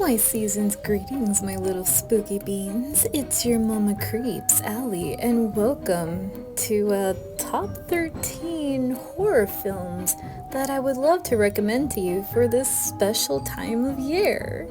My season's greetings, my little spooky beans. It's your Mama Creeps, Allie, and welcome to top 13 horror films that I would love to recommend to you for this special time of year.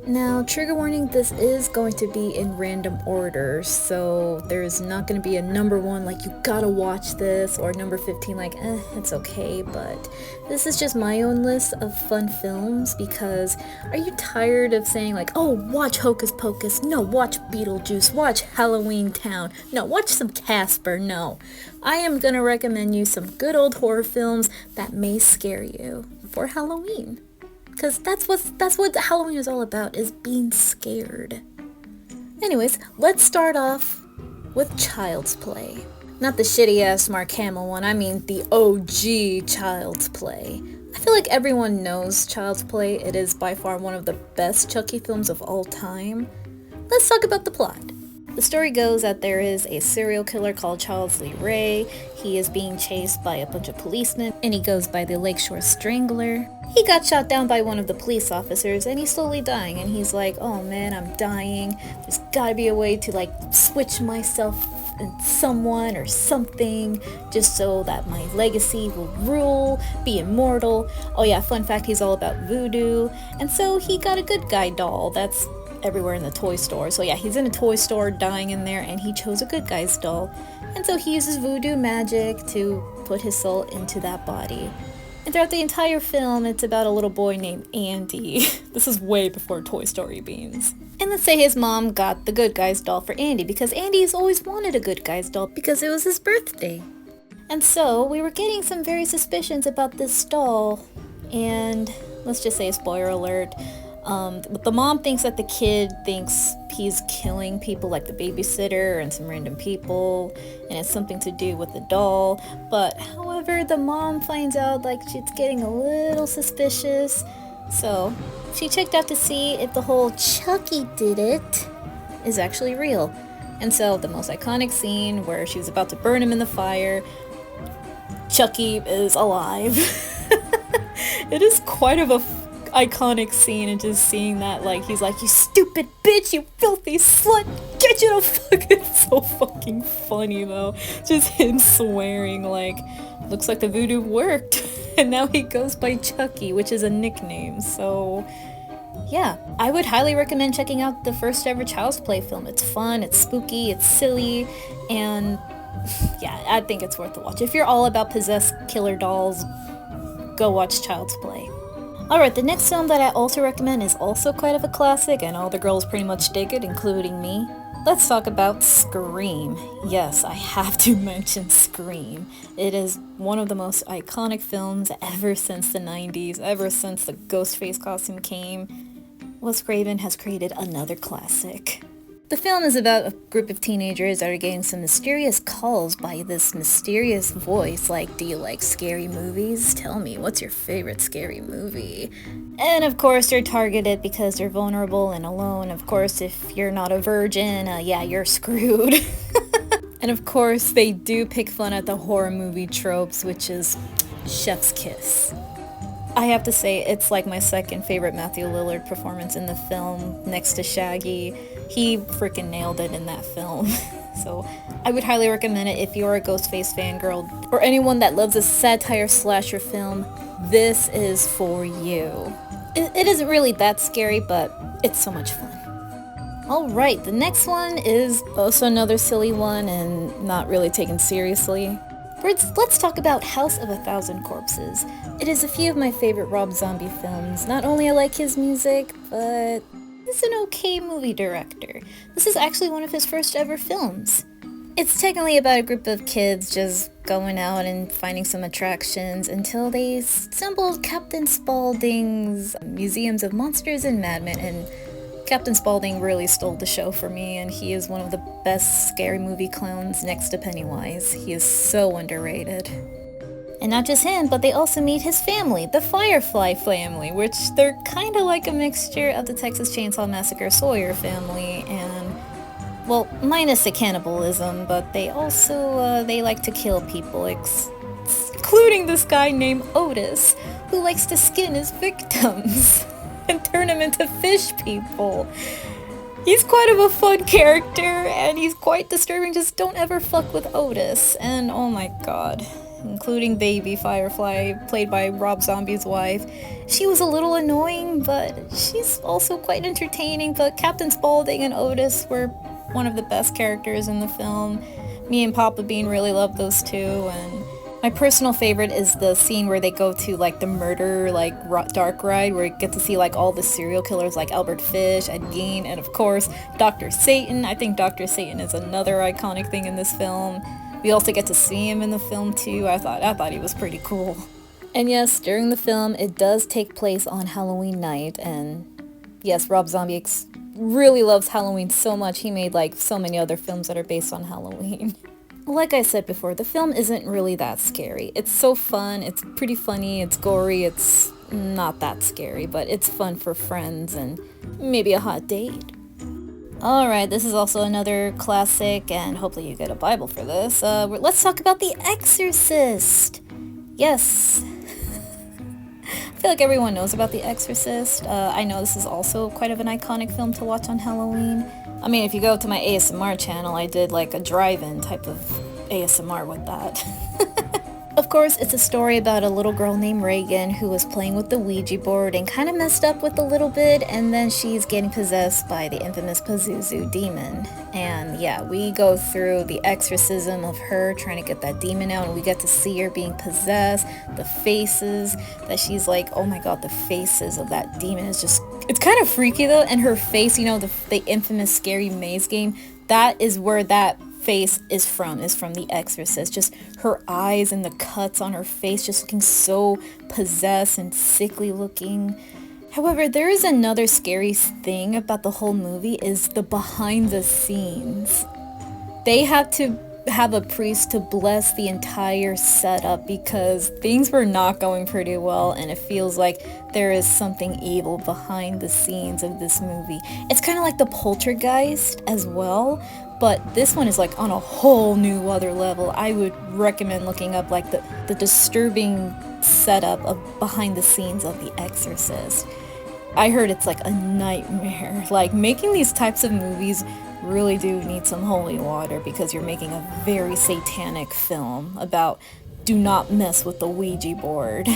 Now, trigger warning, this is going to be in random order, so there's not going to be a number 1 like you gotta watch this, or number 15 like it's okay, but this is just my own list of fun films. Because are you tired of saying like, oh, watch Hocus Pocus, no, watch Beetlejuice, watch Halloween Town, no, watch some Casper? No, I am gonna recommend you some good old horror films that may scare you for Halloween. Because that's what Halloween is all about, is being scared. Anyways, let's start off with Child's Play. Not the shitty-ass Mark Hamill one, I mean the OG Child's Play. I feel like everyone knows Child's Play. It is by far one of the best Chucky films of all time. Let's talk about the plot. The story goes that there is a serial killer called Charles Lee Ray. He is being chased by a bunch of policemen, and he goes by the Lakeshore Strangler. He got shot down by one of the police officers, and he's slowly dying, and he's like, oh man, I'm dying. There's gotta be a way to like switch myself in someone or something, just so that my legacy will rule, be immortal. Oh yeah, fun fact, he's all about voodoo. And so he got a good guy doll that's everywhere in the toy store. So yeah, he's in a toy store dying in there, and he chose a good guy's doll. And so he uses voodoo magic to put his soul into that body. And throughout the entire film, it's about a little boy named Andy. This is way before Toy Story beans. And let's say his mom got the good guy's doll for Andy, because Andy has always wanted a good guy's doll because it was his birthday. And so we were getting some very suspicions about this doll, and let's just say, spoiler alert, the mom thinks that the kid thinks he's killing people, like the babysitter and some random people, and it's something to do with the doll. But however, the mom finds out like she's getting a little suspicious, so she checked out to see if the whole Chucky did it is actually real. And so the most iconic scene where she was about to burn him in the fire, Chucky is alive. It is quite of a iconic scene, and just seeing that, like, he's like, you stupid bitch, you filthy slut, get you the fuck. It's so fucking funny though, just him swearing, like, looks like the voodoo worked. And now he goes by Chucky, which is a nickname. So yeah, I would highly recommend checking out the first ever Child's Play film. It's fun, it's spooky, it's silly, and yeah, I think it's worth a watch. If you're all about possessed killer dolls, go watch Child's Play. Alright, the next film that I also recommend is also quite of a classic, and all the girls pretty much dig it, including me. Let's talk about Scream. Yes, I have to mention Scream. It is one of the most iconic films ever since the 90s, ever since the Ghostface costume came. Wes Craven has created another classic. The film is about a group of teenagers that are getting some mysterious calls by this mysterious voice, like, do you like scary movies? Tell me, what's your favorite scary movie? And of course, they're targeted because they're vulnerable and alone. Of course, if you're not a virgin, yeah, you're screwed. And of course, they do pick fun at the horror movie tropes, which is chef's kiss. I have to say, it's like my second favorite Matthew Lillard performance in the film, next to Shaggy. He freaking nailed it in that film. So I would highly recommend it if you're a Ghostface fangirl, or anyone that loves a satire slasher film. This is for you. It isn't really that scary, but it's so much fun. Alright, the next one is also another silly one and not really taken seriously. Let's talk about House of a Thousand Corpses. It is a few of my favorite Rob Zombie films. Not only I like his music, but he's an okay movie director. This is actually one of his first ever films. It's technically about a group of kids just going out and finding some attractions until they stumbled Captain Spaulding's Museums of Monsters and Madmen, and Captain Spaulding really stole the show for me, and he is one of the best scary movie clowns next to Pennywise. He is so underrated. And not just him, but they also meet his family, the Firefly family, which they're kind of like a mixture of the Texas Chainsaw Massacre Sawyer family, and, well, minus the cannibalism, but they also, they like to kill people, including this guy named Otis, who likes to skin his victims. and turn them into fish people. He's quite of a fun character, and he's quite disturbing. Just don't ever fuck with Otis. And oh my god, including Baby Firefly, played by Rob Zombie's wife. She was a little annoying, but she's also quite entertaining. But Captain Spaulding and Otis were one of the best characters in the film. Me and Papa Bean really love those two, and my personal favorite is the scene where they go to like the murder like dark ride, where you get to see like all the serial killers like Albert Fish, Ed Gein, and of course Dr. Satan. I think Dr. Satan is another iconic thing in this film. We also get to see him in the film too. I thought he was pretty cool. And yes, during the film it does take place on Halloween night, and yes, Rob Zombie really loves Halloween so much he made like so many other films that are based on Halloween. Like I said before, the film isn't really that scary. It's so fun, it's pretty funny, it's gory, it's not that scary, but it's fun for friends and maybe a hot date. Alright, this is also another classic, and hopefully you get a Bible for this. Let's talk about The Exorcist! Yes! I feel like everyone knows about The Exorcist. I know this is also quite of an iconic film to watch on Halloween. I mean, if you go to my ASMR channel, I did like a drive-in type of ASMR with that. Of course, it's a story about a little girl named Reagan who was playing with the Ouija board and kind of messed up with a little bit, and then she's getting possessed by the infamous Pazuzu demon. And yeah, we go through the exorcism of her trying to get that demon out, and we get to see her being possessed, the faces that she's like, oh my god, the faces of that demon is just, it's kind of freaky though, and her face, you know, the infamous scary maze game, that is where that face is from The Exorcist. Just her eyes and the cuts on her face just looking so possessed and sickly looking. However, there is another scary thing about the whole movie, is the behind the scenes. They have to have a priest to bless the entire setup because things were not going pretty well, and it feels like there is something evil behind the scenes of this movie. It's kind of like the Poltergeist as well, but this one is like on a whole new other level. I would recommend looking up like the disturbing setup of behind the scenes of The Exorcist. I heard it's like a nightmare. Like, making these types of movies really do need some holy water, because you're making a very satanic film about do not mess with the Ouija board.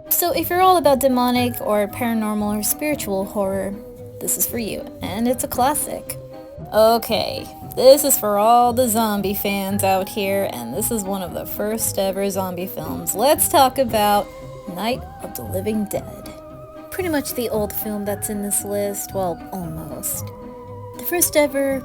So if you're all about demonic or paranormal or spiritual horror, this is for you, and it's a classic. Okay, this is for all the zombie fans out here, and this is one of the first ever zombie films. Let's talk about Night of the Living Dead. Pretty much the old film that's in this list, well, almost. The first ever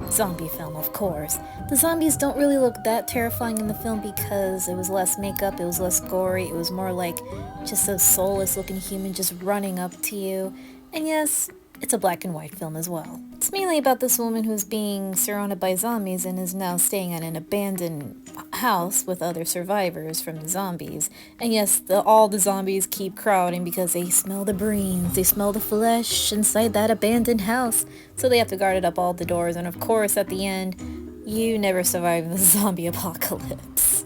zombie film, of course. The zombies don't really look that terrifying in the film because it was less makeup, it was less gory, it was more like just a soulless looking human just running up to you. And yes, it's a black and white film as well. It's mainly about this woman who's being surrounded by zombies and is now staying at an abandoned house with other survivors from the zombies. And yes, all the zombies keep crowding because they smell the brains, they smell the flesh inside that abandoned house. So they have to guard it up all the doors, and of course at the end, you never survive the zombie apocalypse.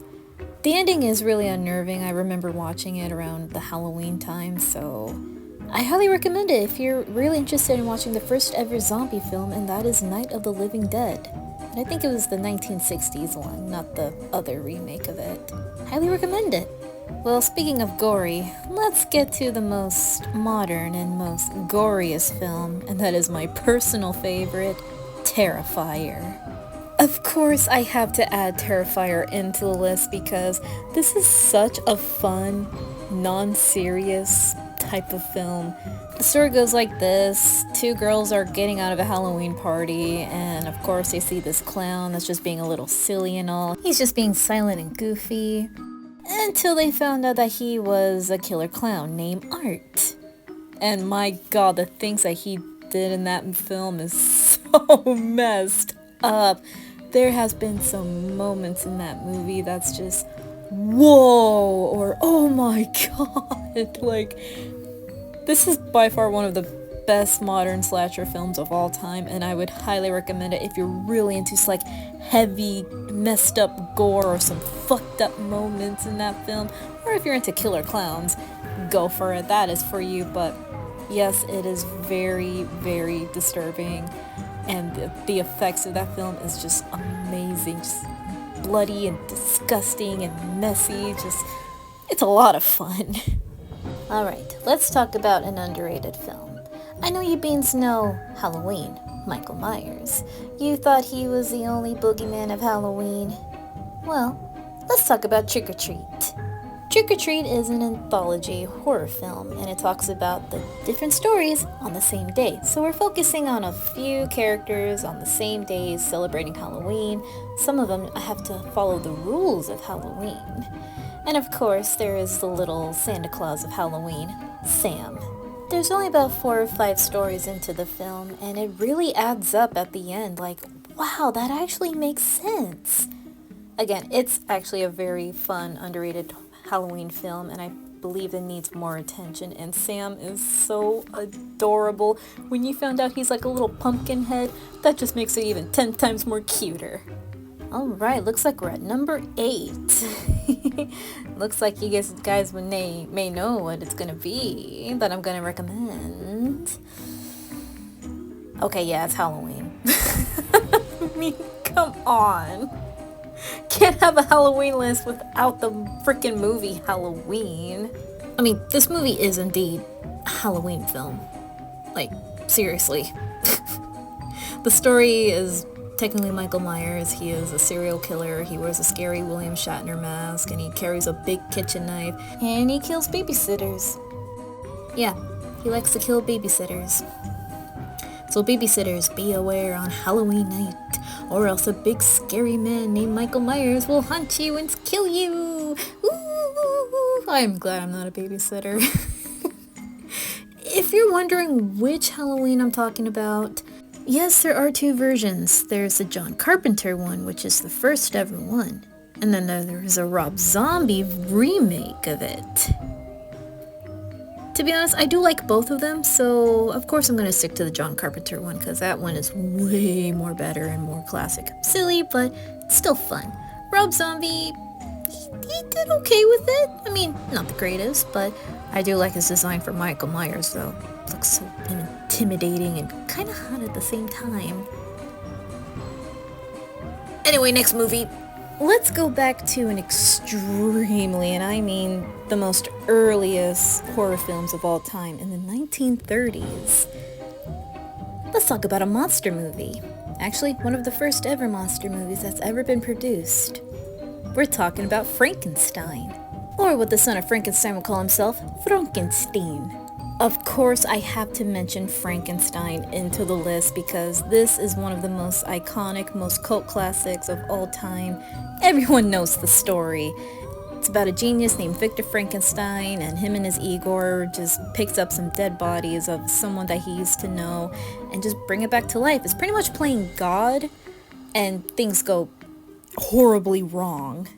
The ending is really unnerving. I remember watching it around the Halloween time, so I highly recommend it if you're really interested in watching the first ever zombie film, and that is Night of the Living Dead. And I think it was the 1960s one, not the other remake of it. Highly recommend it. Well, speaking of gory, let's get to the most modern and most goriest film, and that is my personal favorite, Terrifier. Of course, I have to add Terrifier into the list because this is such a fun, non-serious type of film. The story goes like this. Two girls are getting out of a Halloween party, and of course they see this clown that's just being a little silly and all. He's just being silent and goofy, until they found out that he was a killer clown named Art. And my god, the things that he did in that film is so messed up. There has been some moments in that movie that's just whoa, or oh my god. Like, this is by far one of the best modern slasher films of all time, and I would highly recommend it if you're really into like heavy, messed up gore or some fucked up moments in that film, or if you're into killer clowns, go for it, that is for you. But Yes, it is very, very disturbing, and the effects of that film is just amazing. Just bloody and disgusting and messy. Just, it's a lot of fun. Alright, let's talk about an underrated film. I know you beans know Halloween, Michael Myers. You thought he was the only boogeyman of Halloween. Well, let's talk about Trick or Treat. Trick or Treat is an anthology horror film, and it talks about the different stories on the same day. So we're focusing on a few characters on the same days celebrating Halloween. Some of them have to follow the rules of Halloween. And of course, there is the little Santa Claus of Halloween, Sam. There's only about 4 or 5 stories into the film, and it really adds up at the end, like, wow, that actually makes sense. Again, it's actually a very fun, underrated Halloween film, and I believe it needs more attention, and Sam is so adorable. When you found out he's like a little pumpkin head, that just makes it even 10 times more cuter. Alright, looks like we're at number 8. Looks like you guys may know what it's gonna be that I'm gonna recommend. Okay, yeah, it's Halloween. I mean, come on. Can't have a Halloween list without the freaking movie Halloween. I mean, this movie is indeed a Halloween film. Like, seriously. The story is technically Michael Myers. He is a serial killer. He wears a scary William Shatner mask, and he carries a big kitchen knife, and he kills babysitters. Yeah, he likes to kill babysitters. So babysitters, be aware on Halloween night, or else a big scary man named Michael Myers will hunt you and kill you. Ooh, I'm glad I'm not a babysitter. If you're wondering which Halloween I'm talking about, yes, there are 2 versions. There's the John Carpenter one, which is the first ever one, and then there's a Rob Zombie remake of it. To be honest, I do like both of them, so of course I'm going to stick to the John Carpenter one, because that one is way more better and more classic. Silly, but still fun. Rob Zombie, he did okay with it. I mean, not the greatest, but I do like his design for Michael Myers, though. It looks so intimidating and kind of hot at the same time. Anyway, next movie. Let's go back to an extremely, and I mean the most earliest horror films of all time in the 1930s. Let's talk about a monster movie. Actually, one of the first ever monster movies that's ever been produced. We're talking about Frankenstein. Or what the son of Frankenstein would call himself, Frankenstein. Of course, I have to mention Frankenstein into the list because this is one of the most iconic, most cult classics of all time. Everyone knows the story. It's about a genius named Victor Frankenstein, and him and his Igor just picks up some dead bodies of someone that he used to know and just bring it back to life. It's pretty much playing God, and things go horribly wrong.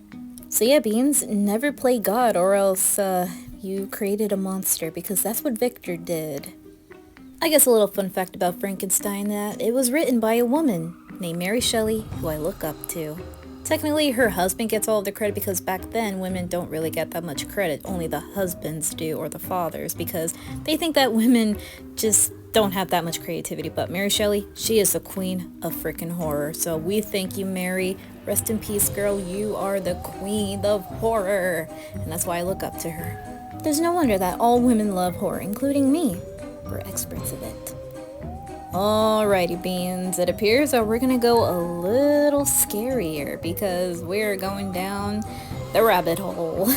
So yeah, Beans, never play God, or else you created a monster, because that's what Victor did. I guess a little fun fact about Frankenstein, that it was written by a woman named Mary Shelley, who I look up to. Technically, her husband gets all of the credit, because back then women don't really get that much credit. Only the husbands do, or the fathers, because they think that women just don't have that much creativity. But Mary Shelley, she is the queen of freaking horror. So we thank you, Mary. Rest in peace, girl. You are the queen of horror. And that's why I look up to her. There's no wonder that all women love horror, including me. We're experts of it. Alrighty, Beans. It appears that we're gonna go a little scarier, because we're going down the rabbit hole.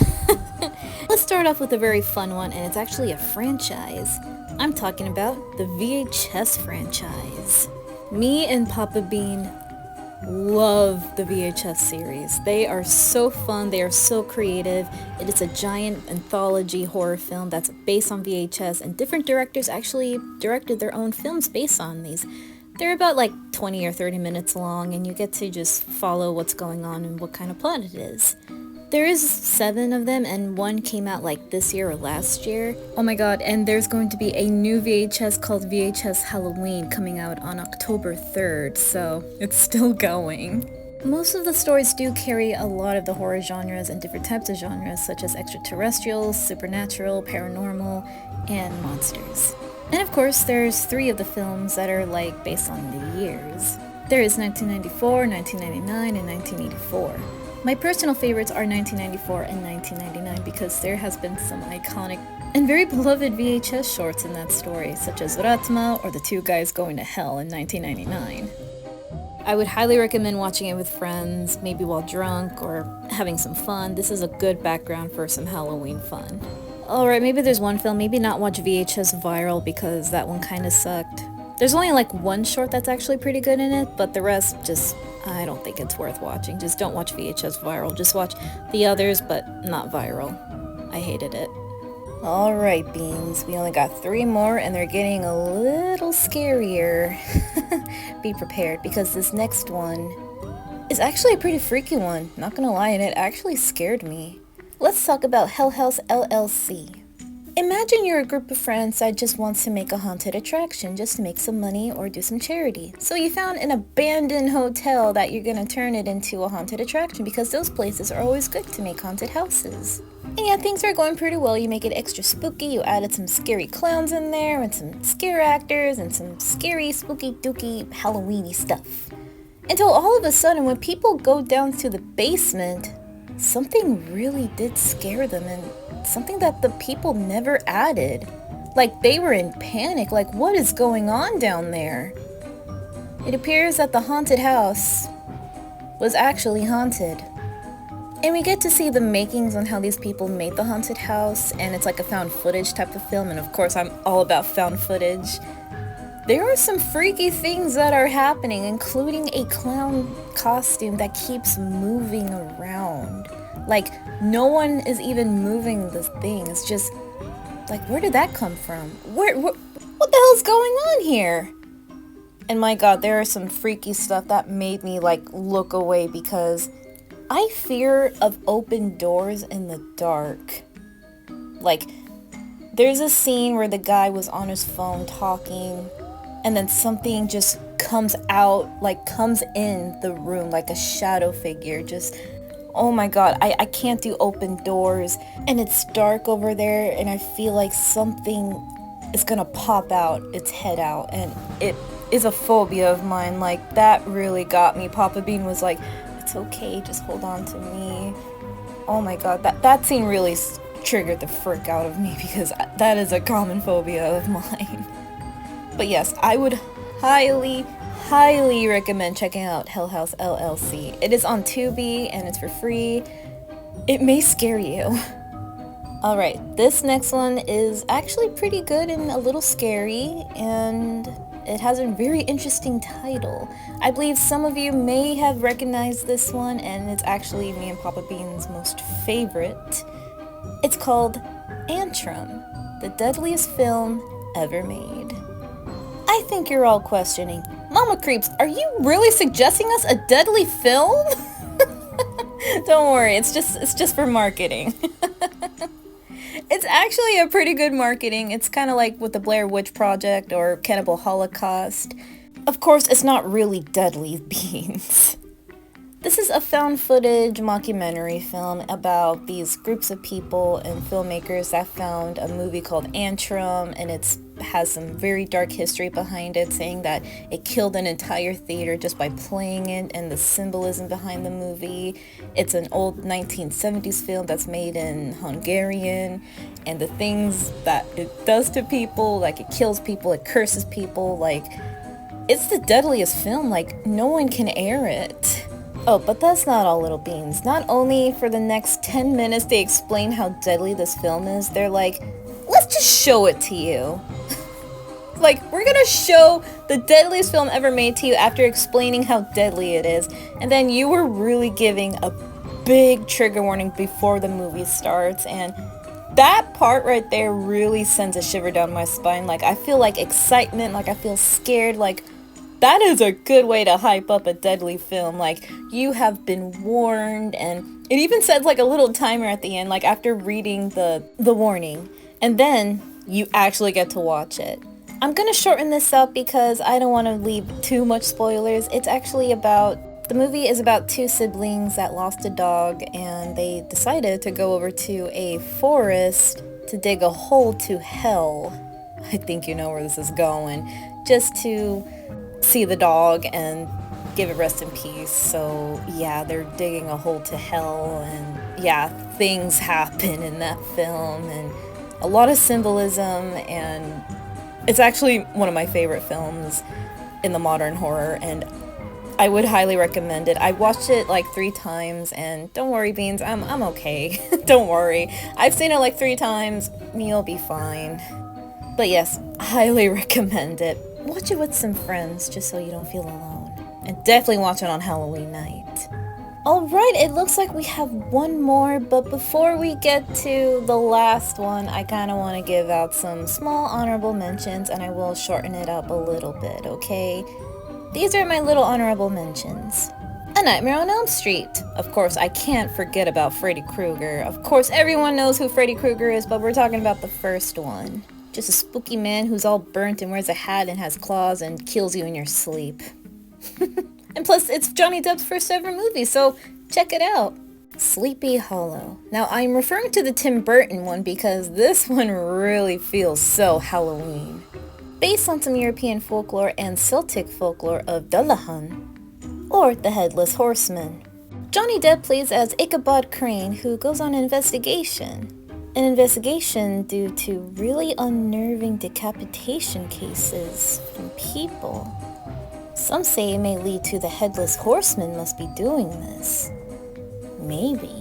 Let's start off with a very fun one, and it's actually a franchise. I'm talking about the VHS franchise. Me and Papa Bean love the VHS series. They are so fun, they are so creative. It is a giant anthology horror film that's based on VHS, and different directors actually directed their own films based on these. They're about like 20 or 30 minutes long, and you get to just follow what's going on and what kind of plot it is. There is 7 of them, and one came out like this year or last year. Oh my god, and there's going to be a new VHS called VHS Halloween coming out on October 3rd, so it's still going. Most of the stories do carry a lot of the horror genres and different types of genres, such as extraterrestrials, supernatural, paranormal, and monsters. And of course, there's 3 of the films that are like based on the years. There is 1994, 1999, and 1984. My personal favorites are 1994 and 1999 because there has been some iconic and very beloved VHS shorts in that story, such as Ratma or The Two Guys Going to Hell in 1999. I would highly recommend watching it with friends, maybe while drunk or having some fun. This is a good background for some Halloween fun. Alright, maybe there's one film, maybe not watch VHS Viral because that one kinda sucked. There's only like one short that's actually pretty good in it, but the rest just, I don't think it's worth watching. Just don't watch VHS Viral, just watch the others, but not Viral. I hated it. Alright, Beans, we only got 3 more and they're getting a little scarier. Be prepared, because this next one is actually a pretty freaky one, not gonna lie, and it actually scared me. Let's talk about Hell House LLC. Imagine you're a group of friends that just wants to make a haunted attraction just to make some money or do some charity. So you found an abandoned hotel that you're gonna turn it into a haunted attraction because those places are always good to make haunted houses. And yeah, things are going pretty well. You make it extra spooky, you added some scary clowns in there and some scare actors and some scary spooky dooky Halloweeny stuff. Until all of a sudden when people go down to the basement, something really did scare them, and something that the people never added. Like, they were in panic, like, what is going on down there? It appears that the haunted house was actually haunted. And we get to see the makings on how these people made the haunted house, and it's like a found footage type of film, and of course I'm all about found footage. There are some freaky things that are happening, including a clown costume that keeps moving around. Like, no one is even moving the thing. It's just, like, where did that come from? What the hell's going on here? And my god, there are some freaky stuff that made me, like, look away because I fear of open doors in the dark. Like, there's a scene where the guy was on his phone talking, and then something just comes out, like comes in the room, like a shadow figure. Just, oh my god, I can't do open doors, and it's dark over there, and I feel like something is gonna pop out, its head out, and it is a phobia of mine. Like, that really got me. Papa Bean was like, it's okay, just hold on to me. Oh my god, that scene really triggered the frick out of me because that is a common phobia of mine. But yes, I would highly recommend checking out Hell House LLC. It is on Tubi and it's for free. It may scare you. Alright, this next one is actually pretty good and a little scary, and it has a very interesting title. I believe some of you may have recognized this one, and it's actually me and Papa Bean's most favorite. It's called Antrim, the deadliest film ever made. I think you're all questioning, Mama Creeps, are you really suggesting us a deadly film? Don't worry, it's just for marketing. It's actually a pretty good marketing. It's kind of like with the Blair Witch Project or Cannibal Holocaust. Of course, it's not really deadly, Beans. This is a found footage mockumentary film about these groups of people and filmmakers that found a movie called Antrim, and it has some very dark history behind it, saying that it killed an entire theater just by playing it, and the symbolism behind the movie. It's an old 1970s film that's made in Hungarian, and the things that it does to people, like it kills people, it curses people, like it's the deadliest film, like no one can air it. Oh, but that's not all, little beans. Not only for the next 10 minutes they explain how deadly this film is, they're like, let's just show it to you. Like, we're gonna show the deadliest film ever made to you after explaining how deadly it is, and then you were really giving a big trigger warning before the movie starts, and that part right there really sends a shiver down my spine. Like, I feel like excitement, like I feel scared, like that is a good way to hype up a deadly film. Like, you have been warned, and it even says like a little timer at the end, like after reading the warning, and then you actually get to watch it. I'm gonna shorten this up because I don't want to leave too much spoilers. It's actually the movie is about 2 siblings that lost a dog, and they decided to go over to a forest to dig a hole to hell. I think you know where this is going, just to see the dog and give it rest in peace. So yeah, they're digging a hole to hell, and yeah, things happen in that film, and a lot of symbolism, and it's actually one of my favorite films in the modern horror, and I would highly recommend it. I watched it like 3 times, and don't worry, Beans, I'm okay. Don't worry. I've seen it like 3 times. You'll be fine. But yes, highly recommend it. Watch it with some friends just so you don't feel alone. And definitely watch it on Halloween night. Alright, it looks like we have one more, but before we get to the last one, I kind of want to give out some small honorable mentions, and I will shorten it up a little bit, okay? These are my little honorable mentions. A Nightmare on Elm Street. Of course, I can't forget about Freddy Krueger. Of course, everyone knows who Freddy Krueger is, but we're talking about the first one. Just a spooky man who's all burnt and wears a hat and has claws and kills you in your sleep. And plus, it's Johnny Depp's first ever movie, so check it out. Sleepy Hollow. Now, I'm referring to the Tim Burton one because this one really feels so Halloween. Based on some European folklore and Celtic folklore of Dullahan, or the Headless Horseman. Johnny Depp plays as Ichabod Crane, who goes on an investigation. An investigation due to really unnerving decapitation cases from people. Some say it may lead to the Headless Horseman must be doing this. Maybe.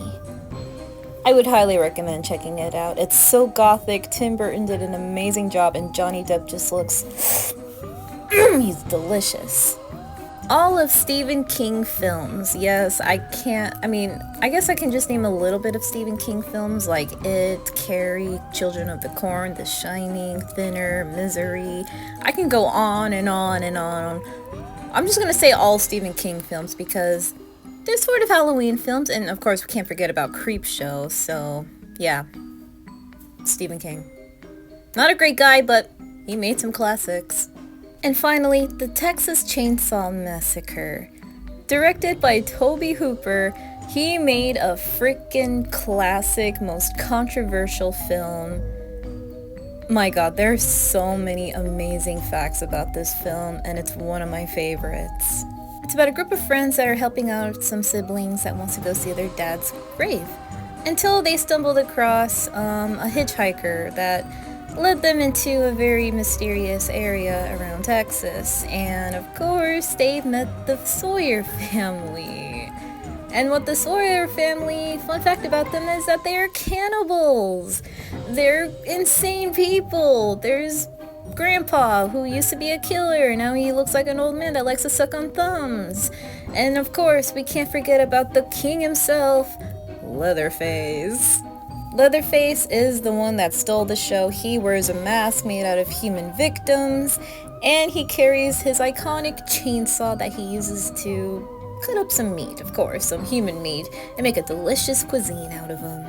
I would highly recommend checking it out. It's so gothic. Tim Burton did an amazing job, and Johnny Depp just looks... he's delicious. All of Stephen King films. Yes, I guess I can just name a little bit of Stephen King films like It, Carrie, Children of the Corn, The Shining, Thinner, Misery. I can go on and on and on. I'm just going to say all Stephen King films because they're sort of Halloween films, and of course we can't forget about Creepshow, so yeah, Stephen King. Not a great guy, but he made some classics. And finally, The Texas Chainsaw Massacre. Directed by Tobe Hooper, he made a freaking classic, most controversial film. My god, there's so many amazing facts about this film, and it's one of my favorites. It's about a group of friends that are helping out some siblings that wants to go see their dad's grave, until they stumbled across a hitchhiker that led them into a very mysterious area around Texas, and of course they met the Sawyer family. And what the Sawyer family, fun fact about them is that they are cannibals. They're insane people. There's Grandpa, who used to be a killer, now he looks like an old man that likes to suck on thumbs. And of course, we can't forget about the king himself, Leatherface. Leatherface is the one that stole the show. He wears a mask made out of human victims, and he carries his iconic chainsaw that he uses to cut up some meat, of course, some human meat, and make a delicious cuisine out of them.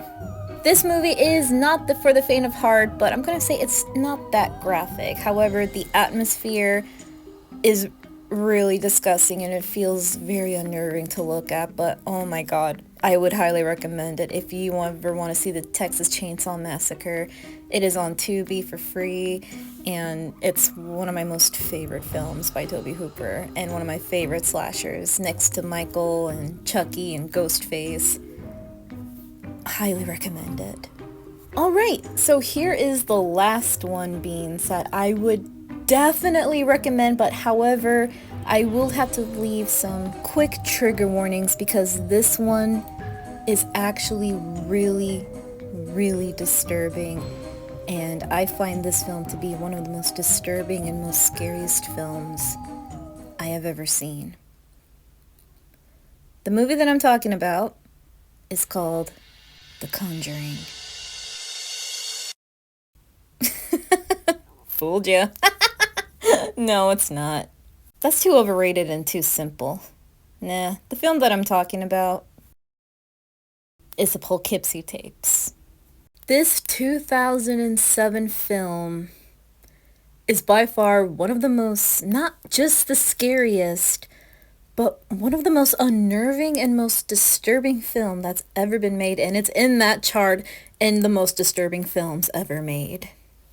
This movie is not for the faint of heart, but I'm gonna say it's not that graphic. However, the atmosphere is really disgusting and it feels very unnerving to look at, but oh my god, I would highly recommend it. If you ever want to see the Texas Chainsaw Massacre, it is on Tubi for free, and it's one of my most favorite films by Tobe Hooper, and one of my favorite slashers, next to Michael and Chucky and Ghostface. Highly recommend it. Alright, so here is the last one, Beans, that I would definitely recommend, but however, I will have to leave some quick trigger warnings because this one is actually really, really disturbing, and I find this film to be one of the most disturbing and most scariest films I have ever seen. The movie that I'm talking about is called The Conjuring. Fooled ya. No, it's not. That's too overrated and too simple. Nah, the film that I'm talking about is the Poughkeepsie Tapes. This 2007 film is by far one of the most, not just the scariest, but one of the most unnerving and most disturbing film that's ever been made, and it's in that chart in the most disturbing films ever made.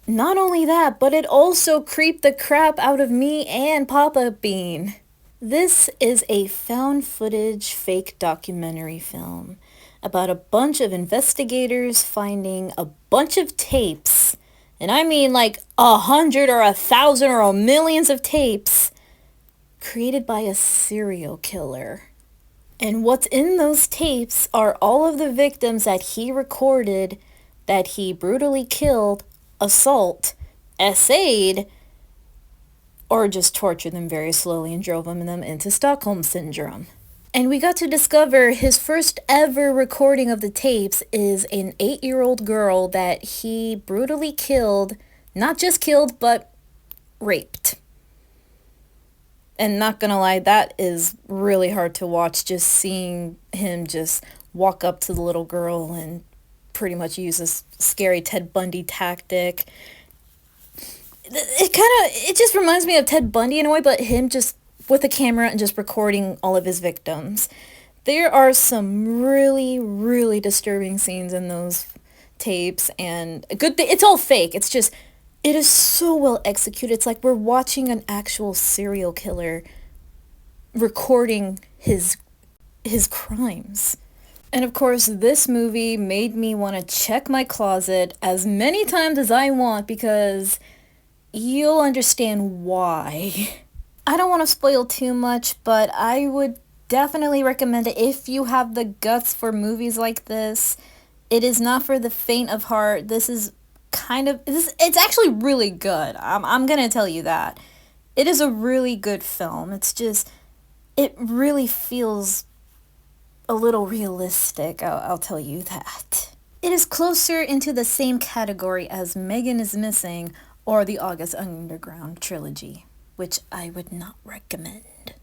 Not only that, but it also creeped the crap out of me and Papa Bean. This is a found footage fake documentary film about a bunch of investigators finding a bunch of tapes, and I mean like 100 or 1,000 or millions of tapes, created by a serial killer. And what's in those tapes are all of the victims that he recorded, that he brutally killed, assault, essayed, or just tortured them very slowly and drove them into Stockholm Syndrome. And we got to discover his first ever recording of the tapes is an 8-year-old girl that he brutally killed, not just killed, but raped. And not gonna lie, that is really hard to watch, just seeing him just walk up to the little girl and pretty much use this scary Ted Bundy tactic. It just reminds me of Ted Bundy in a way, but him just with a camera and just recording all of his victims. There are some really, really disturbing scenes in those tapes, and it's all fake. It's just, it is so well executed. It's like we're watching an actual serial killer recording his crimes. And of course, this movie made me want to check my closet as many times as I want, because you'll understand why. I don't want to spoil too much, but I would definitely recommend it if you have the guts for movies like this. It is not for the faint of heart. It's actually really good. I'm gonna tell you that. It is a really good film. It's just, it really feels a little realistic, I'll tell you that. It is closer into the same category as Megan is Missing or the August Underground trilogy, which I would not recommend.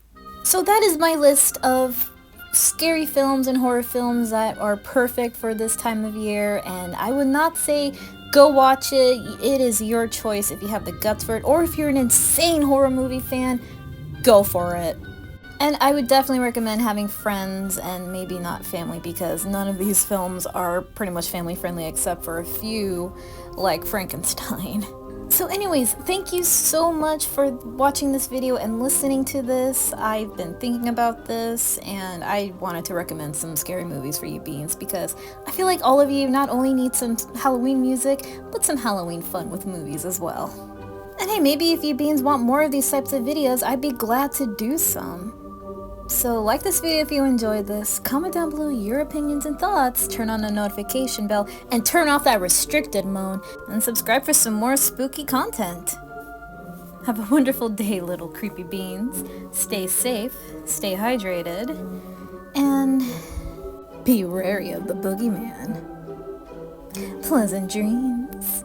So that is my list of scary films and horror films that are perfect for this time of year, and I would not say go watch it. It is your choice if you have the guts for it, or if you're an insane horror movie fan, go for it. And I would definitely recommend having friends and maybe not family, because none of these films are pretty much family friendly except for a few, like Frankenstein. So anyways, thank you so much for watching this video and listening to this. I've been thinking about this, and I wanted to recommend some scary movies for you beans, because I feel like all of you not only need some Halloween music, but some Halloween fun with movies as well. And hey, maybe if you beans want more of these types of videos, I'd be glad to do some. So like this video if you enjoyed this, comment down below your opinions and thoughts, turn on the notification bell, and turn off that restricted mode, and subscribe for some more spooky content. Have a wonderful day, little creepy beans. Stay safe, stay hydrated, and be wary of the boogeyman. Pleasant dreams.